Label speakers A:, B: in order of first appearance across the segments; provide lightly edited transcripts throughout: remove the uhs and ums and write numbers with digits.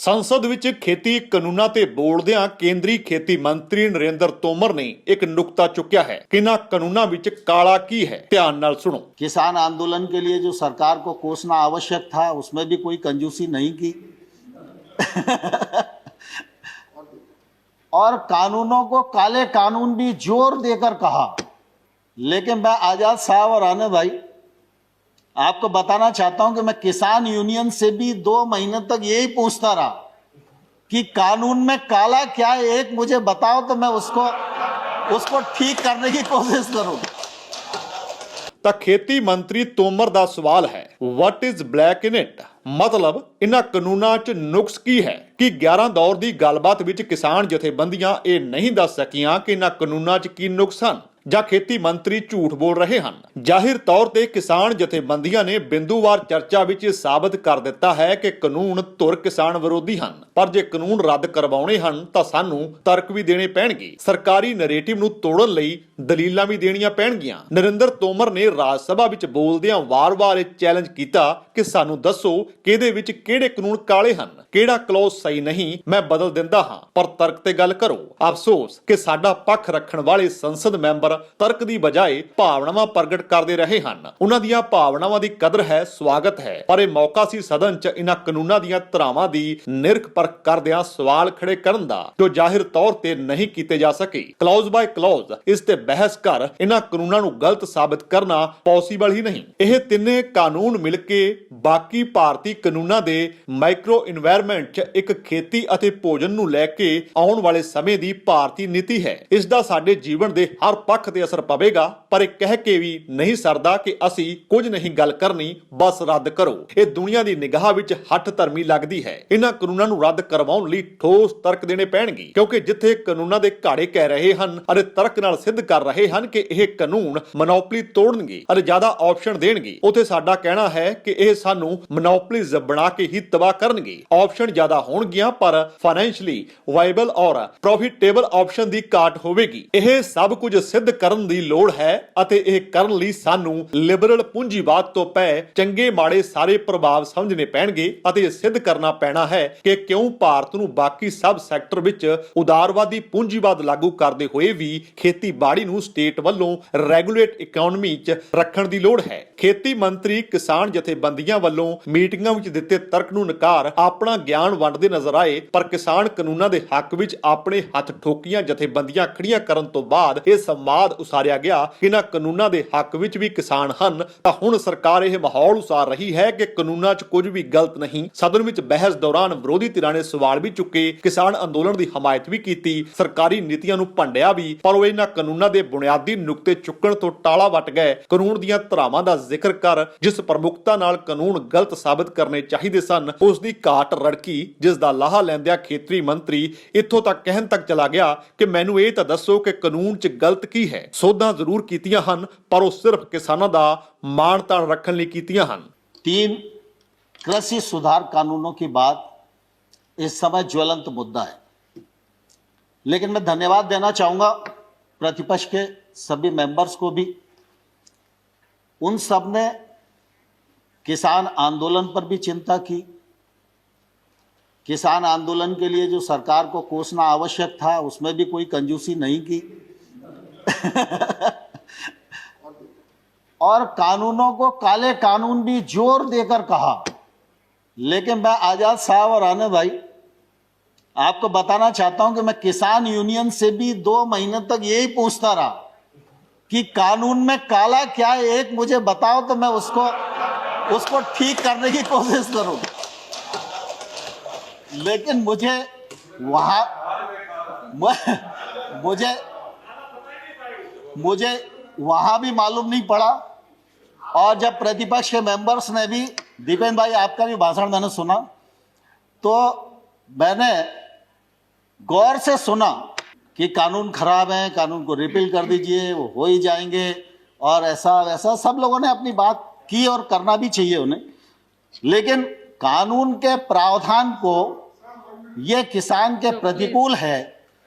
A: ਸੰਸਦ ਵਿੱਚ ਖੇਤੀ ਕਾਨੂੰਨਾਂ ਤੇ ਬੋਲਦਿਆਂ ਕੇਂਦਰੀ ਖੇਤੀ ਮੰਤਰੀ ਨਰਿੰਦਰ ਤੋਮਰ ਨੇ ਇੱਕ ਨੁਕਤਾ ਚੁੱਕਿਆ ਹੈ ਕਿ ਇਹਨਾਂ ਕਾਨੂੰਨਾਂ ਵਿੱਚ ਕਾਲਾ ਕੀ ਹੈ। ਧਿਆਨ ਨਾਲ सुनो।
B: किसान आंदोलन के लिए जो सरकार को कोसना आवश्यक था उसमें भी कोई कंजूसी नहीं की और कानूनों को काले कानून भी जोर देकर कहा। लेकिन मैं आजाद साहब और आनंद भाई आपको बताना चाहता हूं कि मैं किसान यूनियन से भी 2 महीने तक यही पूछता रहा कि कानून में काला क्या है, एक मुझे बताओ तो मैं उसको ठीक करने की कोशिश करूं।
A: ਤਾਂ ਖੇਤੀ ਮੰਤਰੀ ਤੋਮਰ ਦਾ ਸਵਾਲ ਹੈ, what is black in it? ਮਤਲਬ ਇਹਨਾਂ ਕਾਨੂੰਨਾਂ 'ਚ ਨੁਕਸ ਕੀ ਹੈ ਕਿ 11 ਦੌਰ ਦੀ ਗੱਲਬਾਤ ਵਿੱਚ ਕਿਸਾਨ ਜਥੇਬੰਦੀਆਂ ਇਹ ਨਹੀਂ ਦੱਸ ਸਕੀਆਂ ਕਿ ਇਹਨਾਂ ਕਾਨੂੰਨਾਂ 'ਚ ਕੀ ਨੁਕਸ ਹਨ ਜਾਂ ਖੇਤੀ ਮੰਤਰੀ ਝੂਠ ਬੋਲ ਰਹੇ ਹਨ। ਜ਼ਾਹਿਰ ਤੌਰ ਤੇ ਕਿਸਾਨ ਜਥੇਬੰਦੀਆਂ ਨੇ ਬਿੰਦੂਵਾਰ ਚਰਚਾ ਵਿੱਚ ਸਾਬਤ ਕਰ ਦਿੱਤਾ ਹੈ ਕਿ ਕਾਨੂੰਨ ਧੁਰ ਕਿਸਾਨ ਵਿਰੋਧੀ ਹਨ, ਪਰ ਜੇ ਕਾਨੂੰਨ ਰੱਦ ਕਰਵਾਉਣੇ ਹਨ ਤਾਂ ਸਾਨੂੰ ਤਰਕ ਵੀ ਦੇਣੇ ਪੈਣਗੇ, ਸਰਕਾਰੀ ਨੈਰੇਟਿਵ ਨੂੰ ਤੋੜਨ ਲਈ ਦਲੀਲਾਂ ਵੀ ਦੇਣੀਆਂ ਪੈਣਗੀਆਂ। ਨਰਿੰਦਰ ਤੋਮਰ ਨੇ ਰਾਜ ਸਭਾ ਵਿੱਚ ਬੋਲਦਿਆਂ ਵਾਰ-ਵਾਰ ਇਹ ਚੈਲੰਜ ਕੀਤਾ ਕਿ ਸਾਨੂੰ ਦੱਸੋ ਕਿ ਇਹਦੇ ਵਿੱਚ ਕਿਹੜੇ ਕਾਨੂੰਨ ਕਾਲੇ ਹਨ, ਕਿਹੜਾ ਕਲੌਜ਼ ਸਹੀ ਨਹੀਂ, ਮੈਂ ਬਦਲ ਦਿੰਦਾ ਹਾਂ, ਪਰ ਤਰਕ ਤੇ ਗੱਲ ਕਰੋ। ਅਫਸੋਸ ਕਿ ਸਾਡਾ ਪੱਖ ਰੱਖਣ ਵਾਲੇ ਸੰਸਦ ਮੈਂਬਰ ਤਰਕ ਦੀ ਬਜਾਏ ਭਾਵਨਾਵਾਂ ਪ੍ਰਗਟ ਕਰਦੇ ਰਹੇ ਹਨ। ਉਹਨਾਂ ਦੀਆਂ ਭਾਵਨਾਵਾਂ ਦੀ ਕਦਰ ਹੈ, ਸਵਾਗਤ ਹੈ, ਪਰ ਇਹ ਮੌਕਾ ਸੀ ਸਦਨ 'ਚ ਇਹਨਾਂ ਕਾਨੂੰਨਾਂ ਦੀਆਂ ਧਾਰਾਵਾਂ ਦੀ ਨਿਰਖ ਪਰਖ ਕਰਦਿਆਂ ਸਵਾਲ ਖੜੇ ਕਰਨ ਦਾ, ਜੋ ਜ਼ਾਹਿਰ ਤੌਰ ਤੇ ਨਹੀਂ ਕੀਤੇ ਜਾ ਸਕੇ। ਕਲੌਜ਼ ਬਾਈ ਕਲੌਜ਼ ਇਸ ਤੇ ਬਹਿਸ ਕਰ ਇਹਨਾਂ ਕਾਨੂੰਨਾਂ ਨੂੰ ਗਲਤ ਸਾਬਤ ਕਰਨਾ ਪੋਸੀਬਲ ਹੀ ਨਹੀਂ। ਇਹ ਤਿੰਨੇ ਕਾਨੂੰਨ ਮਿਲ ਕੇ ਬਾਕੀ ਭਾਰਤੀ ਕਾਨੂੰਨਾਂ ਦੇ ਮਾਈਕਰੋ ਇਨਵਾਇਰਨਮੈਂਟ 'ਚ ਇੱਕ ਖੇਤੀ ਅਤੇ ਭੋਜਨ ਨੂੰ ਲੈ ਕੇ ਆਉਣ ਵਾਲੇ ਸਮੇਂ ਦੀ ਭਾਰਤੀ ਨੀਤੀ ਹੈ। ਇਸ ਦਾ ਸਾਡੇ ਜੀਵਨ ਦੇ ਹਰ ਪੱਖ ਤੇ ਅਸਰ ਪਵੇਗਾ, ਪਰ ਇਹ ਕਹਿ ਕੇ ਵੀ ਨਹੀਂ ਸਰਦਾ ਕਿ ਅਸੀਂ ਕੁਝ ਨਹੀਂ ਗੱਲ ਕਰਨੀ, ਬਸ ਰੱਦ ਕਰੋ। ਇਹ ਦੁਨੀਆ ਦੀ ਨਿਗਾਹ ਵਿੱਚ ਹੱਠ ਧਰਮੀ ਲੱਗਦੀ ਹੈ। ਇਹਨਾਂ ਕਾਨੂੰਨਾਂ ਨੂੰ ਰੱਦ ਕਰਵਾਉਣ ਲਈ ਠੋਸ ਤਰਕ ਦੇਣੇ ਪੈਣਗੇ, ਕਿਉਂਕਿ ਜਿੱਥੇ ਕਾਨੂੰਨਾਂ ਦੇ ਘਾੜੇ ਕਹਿ ਰਹੇ ਹਨ ਅਤੇ ਤਰਕ ਨਾਲ ਸਿੱਧ ਕਰ ਰਹੇ ਹਨ ਕਿ ਇਹ ਕਾਨੂੰਨ ਮੋਨੋਪੋਲੀ ਤੋੜਨਗੇ ਅਤੇ ਜ਼ਿਆਦਾ ਆਪਸ਼ਨ ਦੇਣਗੇ, ਉੱਥੇ ਸਾਡਾ ਕਹਿਣਾ ਹੈ ਕਿ ਇਹ ਸਾਨੂੰ ਮੋਨੋਪੋਲੀਜ਼ ਬਣਾ ਕੇ ਹੀ ਤਬਾਹ ਕਰਨਗੇ। ਆਪਸ਼ਨ ਜ਼ਿਆਦਾ ਹੋਣਗੀਆਂ ਪਰ ਫਾਈਨੈਂਸ਼ੀਅਲੀ ਵਾਇਬਲ ਔਰ ਪ੍ਰੋਫਿਟੇਬਲ ਆਪਸ਼ਨ ਦੀ ਘਾਟ ਹੋਵੇਗੀ। ਇਹ ਸਭ ਕੁਝ ਸਿੱਧ ਕਰਨ ਦੀ ਲੋੜ ਹੈ ਅਤੇ ਇਹ ਕਰਨ ਲਈ ਸਾਨੂੰ ਲਿਬਰਲ ਪੂੰਜੀਵਾਦ ਤੋਂ ਪਏ ਚੰਗੇ ਮਾੜੇ ਸਾਰੇ ਪ੍ਰਭਾਵ ਸਮਝਣੇ ਪੈਣਗੇ ਅਤੇ ਇਹ ਸਿੱਧ ਕਰਨਾ ਪੈਣਾ ਹੈ ਕਿ ਕਿਉਂ ਭਾਰਤ ਨੂੰ ਬਾਕੀ ਸਭ ਸੈਕਟਰ ਵਿੱਚ ਉਦਾਰਵਾਦੀ ਪੂੰਜੀਵਾਦ ਲਾਗੂ ਕਰਦੇ ਹੋਏ ਵੀ ਖੇਤੀਬਾੜੀ ਨੂੰ ਸਟੇਟ ਵੱਲੋਂ ਰੈਗੂਲੇਟ ਇਕਨੋਮੀ 'ਚ ਰੱਖਣ ਦੀ ਲੋੜ ਹੈ। ਖੇਤੀ ਮੰਤਰੀ ਕਿਸਾਨ ਜਥੇਬੰਦੀਆਂ ਵੱਲੋਂ ਮੀਟਿੰਗਾਂ ਵਿੱਚ ਦਿੱਤੇ ਤਰਕ ਨੂੰ ਨਕਾਰ ਆਪਣਾ ਗਿਆਨ ਵੰਡਦੇ ਨਜ਼ਰ ਆਏ, ਪਰ ਕਿਸਾਨ ਕਾਨੂੰਨਾਂ ਦੇ ਹੱਕ ਵਿੱਚ ਆਪਣੇ ਹੱਥ ਠੋਕੀਆਂ ਜਥੇਬੰਦੀਆਂ ਖੜੀਆਂ ਕਰਨ ਤੋਂ ਬਾਅਦ ਇਹ ਸੰਵਾਦ ਉਸਾਰਿਆ ਗਿਆ ਕਿ ਇਹਨਾਂ ਕਾਨੂੰਨਾਂ ਦੇ ਹੱਕ ਵਿੱਚ ਵੀ ਕਿਸਾਨ ਹਨ। ਤਾਂ ਹੁਣ ਸਰਕਾਰ ਇਹ ਮਾਹੌਲ ਉਸਾਰ ਰਹੀ ਹੈ ਕਿ ਕਾਨੂੰਨਾਂ 'ਚ ਕੁਝ ਵੀ ਗਲਤ ਨਹੀਂ। ਸਦਨ ਵਿੱਚ ਬਹਿਸ ਦੌਰਾਨ ਵਿਰੋਧੀ ਧਿਰਾਂ ਨੇ ਸਵਾਲ ਵੀ ਚੁੱਕੇ, ਕਿਸਾਨ ਅੰਦੋਲਨ ਦੀ ਹਮਾਇਤ ਵੀ ਕੀਤੀ, ਸਰਕਾਰੀ ਨੀਤੀਆਂ ਨੂੰ ਭੰਡਿਆ ਵੀ, ਪਰ ਉਹ ਇਹਨਾਂ ਕਾਨੂੰਨਾਂ ਦੇ ਬੁਨਿਆਦੀ ਨੁਕਤੇ ਚੁੱਕਣ ਤੋਂ ਟਾਲਾ ਵੱਟ ਗਏ। ਕਾਨੂੰਨ ਦੀਆਂ ਧਾਰਾਵਾਂ ਦਾ ਜ਼ਿਕਰ ਕਰ ਜਿਸ ਪ੍ਰਮੁਖਤਾ ਨਾਲ ਕਾਨੂੰਨ ਗਲਤ ਸਾਬਤ ਕਰਨੇ ਚਾਹੀਦੇ ਸਨ, ਉਸ ਦੀ ਘਾਟ ਰੜਕੀ, ਜਿਸ ਦਾ ਲਾਹਾ ਲੈਂਦਿਆਂ ਖੇਤਰੀ ਮੰਤਰੀ ਇੱਥੋਂ ਤੱਕ ਕਹਿਣ ਤੱਕ ਚਲਾ ਗਿਆ ਕਿ ਮੈਨੂੰ ਇਹ ਤਾਂ ਦੱਸੋ ਕਿ ਕਾਨੂੰਨ 'ਚ ਗਲਤ ਕੀ ਹੈ। ਸੋਧਾਂ ਜ਼ਰੂਰ ਕੀਤੀਆਂ ਹਨ, ਪਰ ਉਹ ਸਿਰਫ ਕਿਸਾਨਾਂ ਦਾ ਮਾਣ ਤਾਣ ਰੱਖਣ ਲਈ ਕੀਤੀਆਂ ਹਨ।
B: 3 कृषि सुधार कानूनों की बात इस समय ज्वलंत मुद्दा है, लेकिन मैं धन्यवाद देना चाहूंगा प्रतिपक्ष के सभी मेंबर्स को भी। उन सब ने किसान आंदोलन पर भी चिंता की। किसान आंदोलन के लिए जो सरकार को कोसना आवश्यक था उसमें भी कोई कंजूसी नहीं की और कानूनों को काले कानून भी जोर देकर कहा। लेकिन मैं आजाद साहब और आनंद भाई आपको बताना चाहता हूं कि मैं किसान यूनियन से भी 2 महीने तक यही पूछता रहा कि कानून में काला क्या है, एक मुझे बताओ तो मैं उसको ठीक करने की कोशिश करूं। लेकिन मुझे वहां भी मालूम नहीं पड़ा। और जब प्रतिपक्ष के मेंबर्स ने भी, दीपेन भाई आपका भी भाषण मैंने सुना, तो मैंने गौर से सुना कि कानून खराब है, कानून को रिपील कर दीजिए, वो हो ही जाएंगे और ऐसा वैसा सब लोगों ने अपनी बात की और करना भी चाहिए उन्हें। लेकिन कानून के प्रावधान को ये किसान के प्रतिकूल है,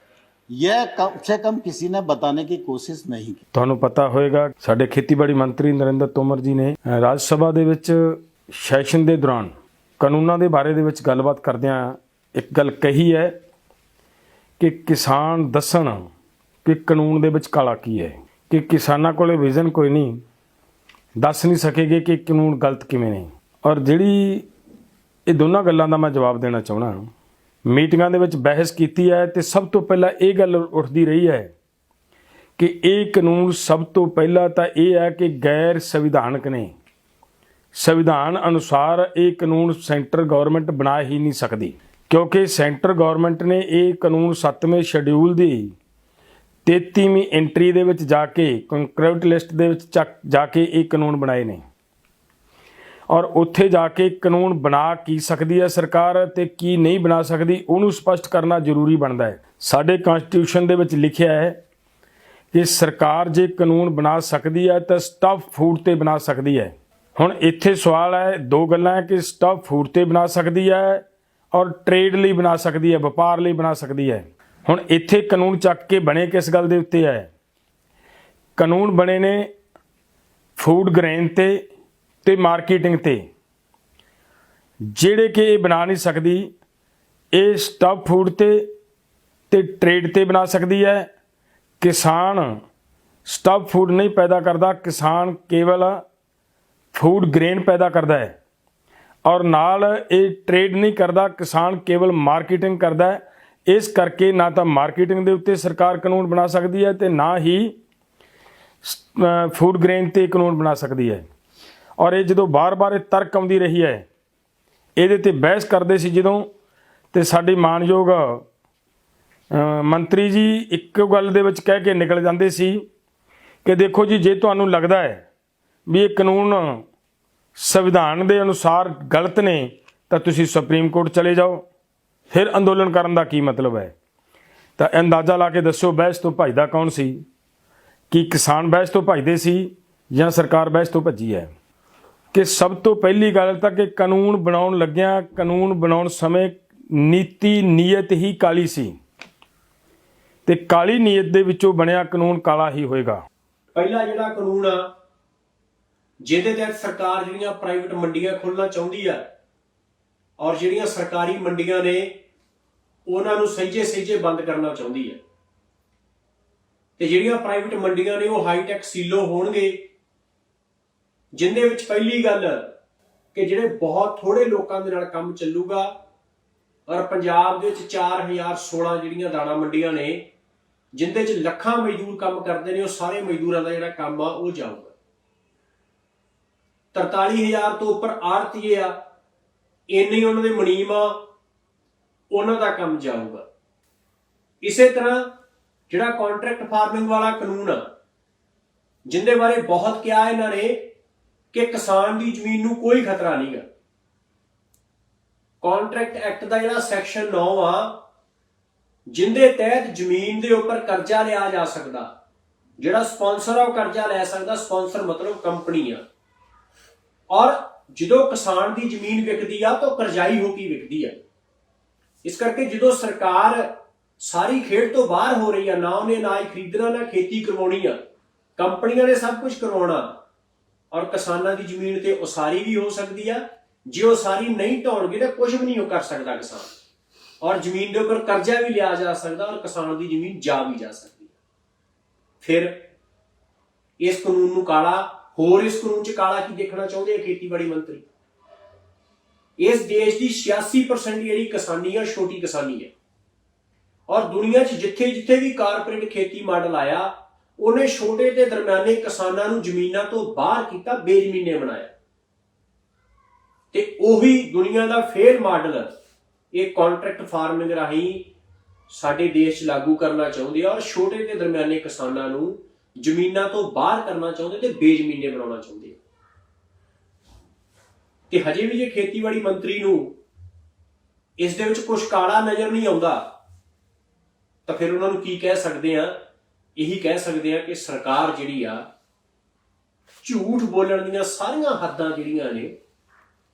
B: यह कम से कम किसी ने बताने की कोशिश नहीं की।
C: ਤੁਹਾਨੂੰ ਪਤਾ ਹੋਏਗਾ ਸਾਡੇ ਖੇਤੀਬਾੜੀ ਮੰਤਰੀ ਨਰਿੰਦਰ ਤੋਮਰ ਜੀ ਨੇ ਰਾਜ ਸਭਾ ਦੇ ਵਿੱਚ ਸੈਸ਼ਨ ਦੇ ਦੌਰਾਨ ਕਾਨੂੰਨਾਂ ਦੇ ਬਾਰੇ ਦੇ ਵਿੱਚ ਗੱਲਬਾਤ ਕਰਦਿਆਂ ਇੱਕ ਗੱਲ ਕਹੀ ਹੈ ਕਿ ਕਿਸਾਨ ਦੱਸਣ ਕਿ ਕਾਨੂੰਨ ਦੇ ਵਿੱਚ ਕਾਲਾ ਕੀ ਹੈ, ਕਿ ਕਿਸਾਨਾਂ ਕੋਲੇ ਵਿਜ਼ਨ ਕੋਈ ਨਹੀਂ, ਦੱਸ ਨਹੀਂ ਸਕੇਗੇ ਕਿ ਕਾਨੂੰਨ ਗਲਤ ਕਿਵੇਂ ਨੇ। ਔਰ ਜਿਹੜੀ ਇਹ ਦੋਨਾਂ ਗੱਲਾਂ ਦਾ ਮੈਂ ਜਵਾਬ ਦੇਣਾ ਚਾਹੁੰਦਾ, ਮੀਟਿੰਗਾਂ ਦੇ ਵਿੱਚ ਬਹਿਸ ਕੀਤੀ ਹੈ ਤੇ ਸਭ ਤੋਂ ਪਹਿਲਾਂ ਇਹ ਗੱਲ ਉੱਠਦੀ ਰਹੀ ਹੈ ਕਿ ਇਹ ਕਾਨੂੰਨ ਸਭ ਤੋਂ ਪਹਿਲਾਂ ਤਾਂ ਇਹ ਹੈ ਕਿ ਗੈਰ ਸੰਵਿਧਾਨਕ ਨੇ। ਸੰਵਿਧਾਨ ਅਨੁਸਾਰ ਇਹ ਕਾਨੂੰਨ ਸੈਂਟਰ ਗਵਰਨਮੈਂਟ ਬਣਾ ਹੀ ਨਹੀਂ ਸਕਦੀ, ਕਿਉਂਕਿ ਸੈਂਟਰ ਗਵਰਨਮੈਂਟ ਨੇ ਇਹ ਕਾਨੂੰਨ 7ਵੇਂ ਸ਼ਡਿਊਲ ਦੀ 33ਵੀਂ ਐਂਟਰੀ ਦੇ ਵਿੱਚ ਜਾ ਕੇ ਕੰਕਰੈਂਟ ਲਿਸਟ ਦੇ ਵਿੱਚ ਜਾ ਕੇ ਇਹ ਕਾਨੂੰਨ ਬਣਾਏ ਨੇ। ਔਰ ਉੱਥੇ ਜਾ ਕੇ ਕਾਨੂੰਨ ਬਣਾ ਕੀ ਸਕਦੀ ਹੈ ਸਰਕਾਰ ਤੇ ਕੀ ਨਹੀਂ ਬਣਾ ਸਕਦੀ, ਉਹਨੂੰ ਸਪਸ਼ਟ ਕਰਨਾ ਜ਼ਰੂਰੀ ਬਣਦਾ ਹੈ। ਸਾਡੇ ਕਨਸਟੀਟਿਊਸ਼ਨ ਦੇ ਵਿੱਚ ਲਿਖਿਆ ਹੈ ਕਿ ਸਰਕਾਰ ਜੇ ਕਾਨੂੰਨ ਬਣਾ ਸਕਦੀ ਹੈ ਤਾਂ ਸਟਫ ਫੂਡ ਤੇ ਬਣਾ ਸਕਦੀ ਹੈ। ਹੁਣ ਇੱਥੇ ਸਵਾਲ ਹੈ, ਦੋ ਗੱਲਾਂ ਹੈ ਕਿ ਸਟਫ ਫੂਡ ਤੇ ਬਣਾ ਸਕਦੀ ਹੈ ਔਰ ਟ੍ਰੇਡ ਲਈ ਬਣਾ ਸਕਦੀ ਹੈ, ਵਪਾਰ ਲਈ ਬਣਾ ਸਕਦੀ ਹੈ। ਹੁਣ ਇੱਥੇ ਕਾਨੂੰਨ ਚੱਕ ਕੇ ਬਣੇ ਕਿਸ ਗੱਲ ਦੇ ਉੱਤੇ ਹੈ? ਕਾਨੂੰਨ ਬਣੇ ਨੇ ਫੂਡ ਗ੍ਰੇਨ ਤੇ ਮਾਰਕੀਟਿੰਗ ਤੇ, ਜਿਹੜੇ ਕਿ ਇਹ ਬਣਾ ਨਹੀਂ ਸਕਦੀ। ਇਹ ਸਟਫ ਫੂਡ ਤੇ ਟ੍ਰੇਡ ਤੇ ਬਣਾ ਸਕਦੀ ਹੈ। ਕਿਸਾਨ ਸਟਫ ਫੂਡ ਨਹੀਂ ਪੈਦਾ ਕਰਦਾ, ਕਿਸਾਨ ਕੇਵਲ ਫੂਡ ਗ੍ਰੇਨ ਪੈਦਾ ਕਰਦਾ ਹੈ। ਔਰ ਨਾਲ ਇਹ ਟ੍ਰੇਡ ਨਹੀਂ ਕਰਦਾ, ਕਿਸਾਨ ਕੇਵਲ ਮਾਰਕੀਟਿੰਗ ਕਰਦਾ ਹੈ। ਇਸ ਕਰਕੇ ਨਾ ਤਾਂ ਮਾਰਕੀਟਿੰਗ ਦੇ ਉੱਤੇ ਸਰਕਾਰ ਕਾਨੂੰਨ ਬਣਾ ਸਕਦੀ ਹੈ ਤੇ ਨਾ ਹੀ ਫੂਡ ਗ੍ਰੇਨ ਤੇ ਕਾਨੂੰਨ ਬਣਾ ਸਕਦੀ ਹੈ। ਔਰ ਇਹ ਜਦੋਂ ਬਾਰ-ਬਾਰ ਇਹ ਤਰਕ ਆਉਂਦੀ ਰਹੀ ਹੈ, ਇਹਦੇ ਤੇ ਬਹਿਸ ਕਰਦੇ ਸੀ ਜਦੋਂ, ਤੇ ਸਾਡੇ ਮਾਨਯੋਗ ਮੰਤਰੀ ਜੀ ਇੱਕ ਗੱਲ ਦੇ ਵਿੱਚ ਕਹਿ ਕੇ ਨਿਕਲ ਜਾਂਦੇ ਸੀ ਕਿ ਦੇਖੋ ਜੀ, ਜੇ ਤੁਹਾਨੂੰ ਲੱਗਦਾ ਹੈ ਵੀ ਇਹ ਕਾਨੂੰਨ ਸੰਵਿਧਾਨ ਦੇ ਅਨੁਸਾਰ ਗਲਤ ਨੇ ਤਾਂ ਤੁਸੀਂ ਸੁਪਰੀਮ ਕੋਰਟ ਚਲੇ ਜਾਓ, ਫਿਰ ਅੰਦੋਲਨ ਕਰਨ ਦਾ ਕੀ ਮਤਲਬ ਹੈ? ਤਾਂ ਅੰਦਾਜ਼ਾ ਲਾ ਕੇ ਦੱਸੋ ਬਹਿਸ ਤੋਂ ਭੱਜਦਾ ਕੌਣ ਸੀ? ਕਿ ਕਿਸਾਨ ਬਹਿਸ ਤੋਂ ਭੱਜਦੇ ਸੀ ਜਾਂ ਸਰਕਾਰ ਬਹਿਸ ਤੋਂ ਭੱਜੀ ਹੈ? ਕਿ ਸਭ ਤੋਂ ਪਹਿਲੀ ਗੱਲ ਤਾਂ ਕਿ ਕਾਨੂੰਨ ਬਣਾਉਣ ਲੱਗਿਆਂ, ਕਾਨੂੰਨ ਬਣਾਉਣ ਸਮੇਂ ਨੀਤੀ ਨੀਅਤ ਹੀ ਕਾਲੀ ਸੀ ਤੇ ਕਾਲੀ ਨੀਅਤ ਦੇ ਵਿੱਚੋਂ ਬਣਿਆ ਕਾਨੂੰਨ ਕਾਲਾ ਹੀ ਹੋਏਗਾ।
D: ਪਹਿਲਾ ਜਿਹੜਾ ਕਾਨੂੰਨ ਆ ਜਿਹਦੇ ਤਹਿਤ ਸਰਕਾਰ ਜਿਹੜੀਆਂ ਪ੍ਰਾਈਵੇਟ ਮੰਡੀਆਂ ਖੋਲ੍ਹਣਾ ਚਾਹੁੰਦੀ ਆ ਔਰ ਜਿਹੜੀਆਂ ਸਰਕਾਰੀ ਮੰਡੀਆਂ ਨੇ ਉਹਨਾਂ ਨੂੰ ਸਹਿਜੇ ਬੰਦ ਕਰਨਾ ਚਾਹੁੰਦੀ ਹੈ, ਤੇ ਜਿਹੜੀਆਂ ਪ੍ਰਾਈਵੇਟ ਮੰਡੀਆਂ ਨੇ ਉਹ ਹਾਈਟੈਕ ਸੀਲੋ ਹੋਣਗੇ, ਜਿੰਦੇ ਵਿੱਚ ਪਹਿਲੀ ਗੱਲ ਕਿ ਜਿਹੜੇ ਬਹੁਤ ਥੋੜੇ ਲੋਕਾਂ ਦੇ ਨਾਲ ਕੰਮ ਚੱਲੂਗਾ। ਔਰ ਪੰਜਾਬ ਦੇ ਵਿੱਚ 4016 ਜਿਹੜੀਆਂ ਦਾਣਾ ਮੰਡੀਆਂ ਨੇ ਜਿੰਦੇ 'ਚ ਲੱਖਾਂ ਮਜ਼ਦੂਰ ਕੰਮ ਕਰਦੇ ਨੇ, ਉਹ ਸਾਰੇ ਮਜ਼ਦੂਰਾਂ ਦਾ ਜਿਹੜਾ ਕੰਮ ਆ ਉਹ ਜਾਊਗਾ। 43,000 ਤੋਂ ਉੱਪਰ ਆੜ੍ਹਤੀਏ ਆ, ਇੰਨੇ ਉਹਨਾਂ ਦੇ ਮੁਨੀਮ ਆ, ਉਹਨਾਂ ਦਾ ਕੰਮ ਜਾਊਗਾ। ਇਸੇ ਤਰ੍ਹਾਂ ਜਿਹੜਾ ਕੰਟਰੈਕਟ ਫਾਰਮਿੰਗ ਵਾਲਾ ਕਾਨੂੰਨ ਆ, ਜਿੰਦੇ ਬਾਰੇ ਬਹੁਤ ਕਿਹਾ ਇਹਨਾਂ ਨੇ ਕਿ ਕਿਸਾਨ ਦੀ ਜ਼ਮੀਨ ਨੂੰ ਕੋਈ ਖਤਰਾ ਨਹੀਂਗਾ। ਕੰਟਰੈਕਟ ਐਕਟ ਦਾ ਜਿਹੜਾ ਸੈਕਸ਼ਨ 9 ਆ, ਜਿੰਦੇ ਤਹਿਤ ਜ਼ਮੀਨ ਦੇ ਉੱਪਰ ਕਰਜ਼ਾ ਲਿਆ ਜਾ ਸਕਦਾ, ਜਿਹੜਾ ਸਪਾਂਸਰ ਆ ਉਹ ਕਰਜ਼ਾ ਲੈ ਸਕਦਾ। ਸਪਾਂਸਰ ਮਤਲਬ ਕੰਪਨੀ ਆ। ਔਰ ਜਦੋਂ ਕਿਸਾਨ ਦੀ ਜ਼ਮੀਨ ਵਿਕਦੀ ਆ ਤਾਂ ਕਰਜ਼ਾਈ ਹੋ ਕੇ ਵਿਕਦੀ ਆ। ਇਸ ਕਰਕੇ ਜਦੋਂ ਸਰਕਾਰ ਸਾਰੀ ਖੇਡ ਤੋਂ ਬਾਹਰ ਹੋ ਰਹੀ ਆ, ਨਾ ਉਹਨੇ ਅਨਾਜ ਖਰੀਦਣਾ ਨਾ ਖੇਤੀ ਕਰਵਾਉਣੀ ਆ, ਕੰਪਨੀਆਂ ਨੇ ਸਭ ਕੁਝ ਕਰਵਾਉਣਾ, ਔਰ ਕਿਸਾਨਾਂ ਦੀ ਜ਼ਮੀਨ ਤੇ ਉਸਾਰੀ ਵੀ ਹੋ ਸਕਦੀ ਆ। ਜੇ ਉਸਾਰੀ ਨਹੀਂ ਢਾਉਣਗੇ ਤਾਂ ਕੁਝ ਵੀ ਨਹੀਂ ਕਰ ਸਕਦਾ ਕਿਸਾਨ, ਔਰ ਜ਼ਮੀਨ ਦੇ ਉੱਪਰ ਕਰਜ਼ਾ ਵੀ ਲਿਆ ਜਾ ਸਕਦਾ ਔਰ ਕਿਸਾਨ ਦੀ ਜ਼ਮੀਨ ਜਾ ਵੀ ਜਾ ਸਕਦੀ ਹੈ। ਫਿਰ ਇਸ ਕਾਨੂੰਨ ਨੂੰ ਕਾਲਾ, ਹੋਰ ਇਸ ਕਾਨੂੰਨ 'ਚ ਕਾਲਾ ਕੀ ਦੇਖਣਾ ਚਾਹੁੰਦੇ ਆ ਖੇਤੀਬਾੜੀ ਮੰਤਰੀ? ਇਸ ਦੇਸ਼ ਦੀ 86% ਜਿਹੜੀ ਕਿਸਾਨੀ ਆ ਛੋਟੀ ਕਿਸਾਨੀ ਹੈ। ਔਰ ਦੁਨੀਆ 'ਚ ਜਿੱਥੇ ਜਿੱਥੇ ਵੀ ਕਾਰਪੋਰੇਟ ਖੇਤੀ ਮਾਡਲ ਆਇਆ, ਉਹਨੇ ਛੋਟੇ ਤੇ ਦਰਮਿਆਨੇ ਕਿਸਾਨਾਂ ਨੂੰ ਜ਼ਮੀਨਾਂ ਤੋਂ ਬਾਹਰ ਕੀਤਾ, ਬੇਜ਼ਮੀਨੇ ਬਣਾਇਆ। ਤੇ ਉਹੀ ਦੁਨੀਆ ਦਾ ਫੇਰ ਮਾਡਲ ਇਹ ਕੰਟਰੈਕਟ ਫਾਰਮਿੰਗ ਰਾਹੀਂ ਸਾਡੇ ਦੇਸ਼ 'ਚ ਲਾਗੂ ਕਰਨਾ ਚਾਹੁੰਦੇ ਆ, ਔਰ ਛੋਟੇ ਤੇ ਦਰਮਿਆਨੇ ਕਿਸਾਨਾਂ ਨੂੰ ਜ਼ਮੀਨਾਂ ਤੋਂ ਬਾਹਰ ਕਰਨਾ ਚਾਹੁੰਦੇ ਤੇ ਬੇਜ਼ਮੀਨੇ ਬਣਾਉਣਾ ਚਾਹੁੰਦੇ। ਤੇ ਹਜੇ ਵੀ ਜੇ ਖੇਤੀਬਾੜੀ ਮੰਤਰੀ ਨੂੰ ਇਸ ਦੇ ਵਿੱਚ ਕੁਝ ਕਾਲਾ ਨਜ਼ਰ ਨਹੀਂ ਆਉਂਦਾ ਤਾਂ ਫਿਰ ਉਹਨਾਂ ਨੂੰ ਕੀ ਕਹਿ ਸਕਦੇ ਆ? ਇਹੀ ਕਹਿ ਸਕਦੇ ਆ ਕਿ ਸਰਕਾਰ ਜਿਹੜੀ ਆ ਝੂਠ ਬੋਲਣ ਦੀਆਂ ਸਾਰੀਆਂ ਹੱਦਾਂ ਜਿਹੜੀਆਂ ਨੇ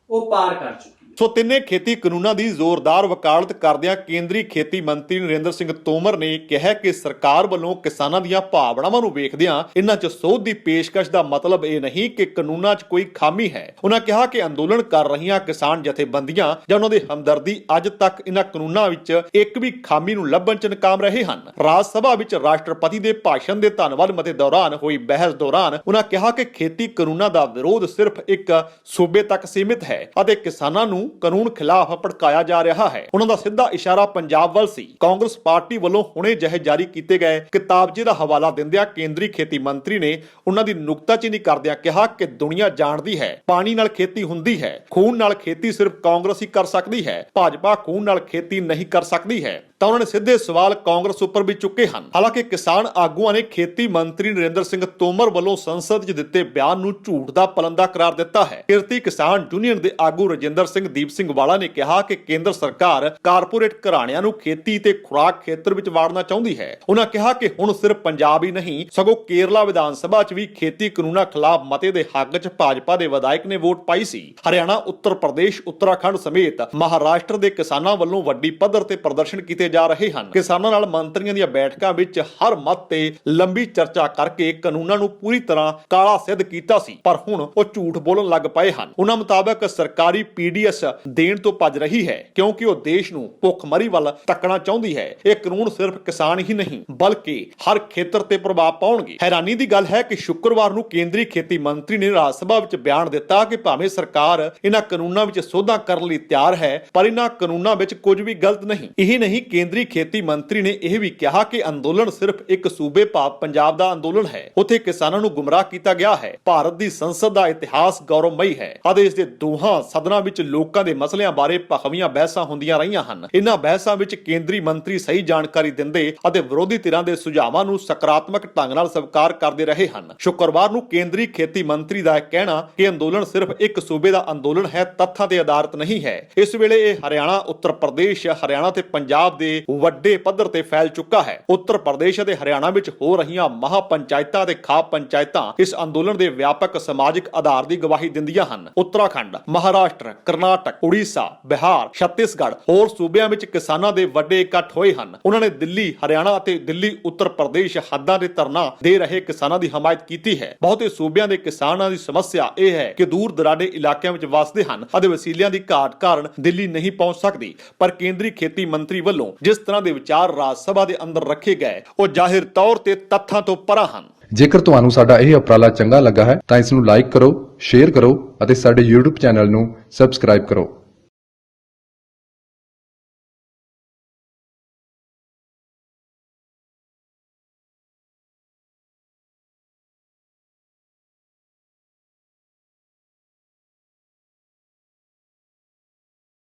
D: ਉਹ ਪਾਰ ਕਰ ਚੁੱਕੀ ਹੈ।
A: ਸੋ ਤਿੰਨੇ ਖੇਤੀ ਕਾਨੂੰਨਾਂ ਦੀ ਜ਼ੋਰਦਾਰ ਵਕਾਲਤ ਕਰਦਿਆਂ ਕੇਂਦਰੀ ਖੇਤੀ ਮੰਤਰੀ ਨਰਿੰਦਰ ਸਿੰਘ ਤੋਮਰ ਨੇ ਕਿਹਾ ਕਿ ਸਰਕਾਰ ਵੱਲੋਂ ਕਿਸਾਨਾਂ ਦੀਆਂ ਭਾਵਨਾਵਾਂ ਨੂੰ ਵੇਖਦਿਆਂ ਇਹਨਾਂ 'ਚ ਸੋਧ ਦੀ ਪੇਸ਼ਕਸ਼ ਦਾ ਮਤਲਬ ਇਹ ਨਹੀਂ ਕਿ ਕਾਨੂੰਨਾਂ 'ਚ ਕੋਈ ਖਾਮੀ ਹੈ। ਉਹਨਾਂ ਕਿਹਾ ਕਿ ਅੰਦੋਲਨ ਕਰ ਰਹੀਆਂ ਕਿਸਾਨ ਜਥੇਬੰਦੀਆਂ ਜਾਂ ਉਹਨਾਂ ਦੇ ਹਮਦਰਦੀ ਅੱਜ ਤੱਕ ਇਹਨਾਂ ਕਾਨੂੰਨਾਂ ਵਿੱਚ ਇੱਕ ਵੀ ਖਾਮੀ ਨੂੰ ਲੱਭਣ 'ਚ ਨਾਕਾਮ ਰਹੇ ਹਨ। ਰਾਜ ਸਭਾ ਵਿੱਚ ਰਾਸ਼ਟਰਪਤੀ ਦੇ ਭਾਸ਼ਣ ਦੇ ਧੰਨਵਾਦ ਮਤੇ ਦੌਰਾਨ ਹੋਈ ਬਹਿਸ ਦੌਰਾਨ ਉਹਨਾਂ ਕਿਹਾ ਕਿ ਖੇਤੀ ਕਾਨੂੰਨਾਂ ਦਾ ਵਿਰੋਧ ਸਿਰਫ ਇੱਕ ਸੂਬੇ ਤੱਕ ਸੀਮਿਤ ਹੈ ਅਤੇ ਕਿਸਾਨਾਂ ਨੂੰ ਕਾਨੂੰਨ ਖਿਲਾਫ ਭੜਕਾਇਆ ਜਾ ਰਿਹਾ ਹੈ। ਉਹਨਾਂ ਦਾ ਸਿੱਧਾ ਇਸ਼ਾਰਾ ਪੰਜਾਬ ਵੱਲ ਸੀ। ਕਾਂਗਰਸ ਪਾਰਟੀ ਵੱਲੋਂ ਹੁਣੇ ਜਿਹੇ ਜਾਰੀ ਕੀਤੇ ਗਏ ਕਿਤਾਬਚੇ ਦਾ ਹਵਾਲਾ ਦਿੰਦਿਆਂ ਕੇਂਦਰੀ ਖੇਤੀ ਮੰਤਰੀ ਨੇ ਉਹਨਾਂ ਦੀ ਨੁਕਤਾਚੀਨੀ ਕਰਦਿਆਂ ਕਿਹਾ ਕਿ ਦੁਨੀਆ ਜਾਣਦੀ ਹੈ ਪਾਣੀ ਨਾਲ ਖੇਤੀ ਹੁੰਦੀ ਹੈ, ਖੂਨ ਨਾਲ ਖੇਤੀ ਸਿਰਫ ਕਾਂਗਰਸ ਹੀ ਕਰ ਸਕਦੀ ਹੈ, ਭਾਜਪਾ ਖੂਨ ਨਾਲ ਖੇਤੀ ਨਹੀਂ ਕਰ ਸਕਦੀ ਹੈ। ਤਾਂ ਉਹਨਾਂ ਨੇ ਸਿੱਧੇ ਸਵਾਲ ਕਾਂਗਰਸ ਉੱਪਰ ਵੀ ਚੁੱਕੇ ਹਨ। ਹਾਲਾਂਕਿ ਕਿਸਾਨ ਆਗੂਆਂ ਨੇ ਖੇਤੀ ਮੰਤਰੀ ਨਰਿੰਦਰ ਸਿੰਘ ਤੋਮਰ ਵੱਲੋਂ ਸੰਸਦ 'ਚ ਦਿੱਤੇ ਬਿਆਨ ਨੂੰ ਝੂਠ ਦਾ ਪਲੰਦਾ ਕਰਾਰ ਦਿੱਤਾ ਹੈ। ਕਿਰਤੀ ਕਿਸਾਨ ਯੂਨੀਅਨ ਦੇ ਆਗੂ ਰਜਿੰਦਰ ਸਿੰਘ ਦੀਪ ਸਿੰਘ ਵਾਲਾ ਨੇ ਕਿਹਾ ਕਿ ਕੇਂਦਰ ਸਰਕਾਰ ਕਾਰਪੋਰੇਟ ਘਰਾਣਿਆਂ ਨੂੰ ਖੇਤੀ ਤੇ ਖੁਰਾਕ ਖੇਤਰ ਵਿੱਚ ਵਾੜਨਾ ਚਾਹੁੰਦੀ ਹੈ। ਉਹਨਾਂ ਕਿਹਾ ਕਿ ਹੁਣ ਸਿਰਫ ਪੰਜਾਬ ਹੀ ਨਹੀਂ ਸਗੋਂ ਕੇਰਲਾ ਵਿਧਾਨ ਸਭਾ 'ਚ ਵੀ ਖੇਤੀ ਕਾਨੂੰਨਾਂ ਖਿਲਾਫ ਮਤੇ ਦੇ ਹੱਕ 'ਚ ਭਾਜਪਾ ਦੇ ਵਿਧਾਇਕ ਨੇ ਵੋਟ ਪਾਈ ਸੀ। ਹਰਿਆਣਾ, ਉੱਤਰ ਪ੍ਰਦੇਸ਼, ਉੱਤਰਾਖੰਡ ਸਮੇਤ ਮਹਾਰਾਸ਼ਟਰ ਦੇ ਕਿਸਾਨਾਂ ਵੱਲੋਂ ਵੱਡੀ ਪੱਧਰ ਤੇ ਪ੍ਰਦਰਸ਼ਨ ਕੀਤੇ ਜਾ ਰਹੇ ਹਨ। ਕਿਸਾਨਾਂ ਨਾਲ ਮੰਤਰੀਆਂ ਦੀਆਂ ਬੈਠਕਾਂ ਵਿੱਚ ਹਰ ਮਤ ਤੇ ਲੰਬੀ ਚਰਚਾ ਕਰਕੇ ਕਾਨੂੰਨਾਂ ਨੂੰ ਪੂਰੀ ਤਰ੍ਹਾਂ ਕਾਲਾ ਸਿੱਧ ਕੀਤਾ ਸੀ, ਪਰ ਹੁਣ ਉਹ ਝੂਠ ਬੋਲਣ ਲੱਗ ਪਏ ਹਨ। ਉਹਨਾਂ ਮੁਤਾਬਕ ਸਰਕਾਰੀ ਪੀਡੀਐਸ ਦੇਣ ਤੋਂ ਭੱਜ ਰਹੀ ਹੈ ਕਿਉਂਕਿ ਉਹ ਦੇਸ਼ ਨੂੰ ਭੁੱਖਮਰੀ ਵੱਲ ਧੱਕਣਾ ਚਾਹੁੰਦੀ ਹੈ। ਇਹ ਕਾਨੂੰਨ ਸਿਰਫ ਕਿਸਾਨ ਹੀ ਨਹੀਂ ਬਲਕਿ ਹਰ ਖੇਤਰ ਤੇ ਪ੍ਰਭਾਵ ਪਾਉਣਗੇ। ਹੈਰਾਨੀ ਦੀ ਗੱਲ ਹੈ ਕਿ ਸ਼ੁੱਕਰਵਾਰ ਨੂੰ ਕੇਂਦਰੀ ਖੇਤੀ ਮੰਤਰੀ ਨੇ ਰਾਜ ਸਭਾ ਵਿੱਚ ਬਿਆਨ ਦਿੱਤਾ ਕਿ ਭਾਵੇਂ ਸਰਕਾਰ ਇਹਨਾਂ ਕਾਨੂੰਨਾਂ ਵਿੱਚ ਸੋਧਾਂ ਕਰਨ ਲਈ ਤਿਆਰ ਹੈ ਪਰ ਇਹਨਾਂ ਕਾਨੂੰਨਾਂ ਵਿੱਚ ਕੁਝ ਵੀ ਗਲਤ ਨਹੀਂ। ਇਹ ਨਹੀਂ, ਕੇਂਦਰੀ ਖੇਤੀ ਮੰਤਰੀ ਨੇ ਇਹ ਵੀ ਕਿਹਾ ਕਿ ਅੰਦੋਲਨ ਸਿਰਫ ਇੱਕ ਸੂਬੇ ਭਾਵ ਪੰਜਾਬ ਦਾ ਅੰਦੋਲਨ ਹੈ। ਉੱਥੇ ਕਿਸਾਨਾਂ ਨੂੰ ਗੁੰਮਰਾਹ ਕੀਤਾ ਗਿਆ ਹੈ। ਭਾਰਤ ਦੀ ਸੰਸਦ ਦਾ ਇਤਿਹਾਸ ਗੌਰਵਮਈ ਹੈ ਅਤੇ ਇਸ ਦੇ ਦੋਹਾਂ ਸਦਨਾਂ ਵਿੱਚ ਲੋਕਾਂ ਦੇ ਮਸਲਿਆਂ ਬਾਰੇ ਭਖਵੀਆਂ ਬਹਿਸਾਂ ਹੁੰਦੀਆਂ ਰਹੀਆਂ ਹਨ। ਇਹਨਾਂ ਬਹਿਸਾਂ ਵਿੱਚ ਕੇਂਦਰੀ ਮੰਤਰੀ ਸਹੀ ਜਾਣਕਾਰੀ ਦਿੰਦੇ ਅਤੇ ਵਿਰੋਧੀ ਧਿਰਾਂ ਦੇ ਸੁਝਾਵਾਂ ਨੂੰ ਸਕਾਰਾਤਮਕ ਢੰਗ ਨਾਲ ਸਵੀਕਾਰ ਕਰਦੇ ਰਹੇ ਹਨ। ਸ਼ੁੱਕਰਵਾਰ ਨੂੰ ਕੇਂਦਰੀ ਖੇਤੀ ਮੰਤਰੀ ਦਾ ਕਹਿਣਾ ਕਿ ਅੰਦੋਲਨ ਸਿਰਫ ਇੱਕ ਸੂਬੇ ਦਾ ਅੰਦੋਲਨ ਹੈ ਤੱਥਾਂ ਤੇ ਆਧਾਰਿਤ ਨਹੀਂ ਹੈ। ਇਸ ਵੇਲੇ ਇਹ ਹਰਿਆਣਾ, ਉੱਤਰ ਪ੍ਰਦੇਸ਼, ਹਰਿਆਣਾ ਤੇ ਪੰਜਾਬ ਦੇ ਵੱਡੇ ਪੱਧਰ ਤੇ ਫੈਲ ਚੁੱਕਾ ਹੈ। ਉੱਤਰ ਪ੍ਰਦੇਸ਼ ਅਤੇ ਹਰਿਆਣਾ ਵਿੱਚ ਹੋ ਰਹੀਆਂ ਮਹਾ ਪੰਚਾਇਤਾਂ ਤੇ ਖਾਪ ਪੰਚਾਇਤਾਂ ਇਸ ਅੰਦੋਲਨ ਦੇ ਵਿਆਪਕ ਸਮਾਜਿਕ ਆਧਾਰ ਦੀ ਗਵਾਹੀ ਦਿੰਦੀਆਂ ਹਨ। ਉੱਤਰਾਖੰਡ, ਮਹਾਰਾਸ਼ਟਰ, ਕਰਨਾਟਕ, ਉੜੀਸਾ, ਬਿਹਾਰ, ਛੱਤੀਸਗੜ੍ਹ ਹੋਰ ਸੂਬਿਆਂ ਵਿੱਚ ਕਿਸਾਨਾਂ ਦੇ ਵੱਡੇ ਇਕੱਠ ਹੋਏ ਹਨ। ਉਹਨਾਂ ਨੇ ਦਿੱਲੀ, ਹਰਿਆਣਾ ਅਤੇ ਦਿੱਲੀ ਉੱਤਰ ਪ੍ਰਦੇਸ਼ ਹੱਦਾਂ ਦੇ ਧਰਨਾ ਦੇ ਰਹੇ ਕਿਸਾਨਾਂ ਦੀ ਹਮਾਇਤ ਕੀਤੀ ਹੈ। ਬਹੁਤੇ ਸੂਬਿਆਂ ਦੇ ਕਿਸਾਨਾਂ ਦੀ ਸਮੱਸਿਆ ਇਹ ਹੈ ਕਿ ਦੂਰ ਦਰਾਡੇ ਇਲਾਕਿਆਂ ਵਿੱਚ ਵਸਦੇ ਹਨ ਅਤੇ ਵਸੀਲਿਆਂ ਦੀ ਘਾਟ ਕਾਰਨ ਦਿੱਲੀ ਨਹੀਂ ਪਹੁੰਚ ਸਕਦੀ। ਪਰ ਕੇਂਦਰੀ ਖੇਤੀ ਮੰਤਰੀ ਵੱਲੋਂ ਜਿਸ ਤਰ੍ਹਾਂ ਦੇ ਵਿਚਾਰ ਰਾਜ ਸਭਾ ਦੇ ਅੰਦਰ ਰੱਖੇ ਗਏ ਉਹ ਜ਼ਾਹਿਰ ਤੌਰ ਤੇ ਤੱਥਾਂ ਤੋਂ ਪਰਾਂ ਹਨ।
E: ਜੇਕਰ ਤੁਹਾਨੂੰ ਸਾਡਾ ਇਹ ਉਪਰਾਲਾ ਚੰਗਾ ਲੱਗਾ ਹੈ ਤਾਂ ਇਸ ਨੂੰ ਲਾਈਕ ਕਰੋ, ਸ਼ੇਅਰ ਕਰੋ ਅਤੇ ਸਾਡੇ YouTube ਚੈਨਲ ਨੂੰ ਸਬਸਕ੍ਰਾਈਬ ਕਰੋ।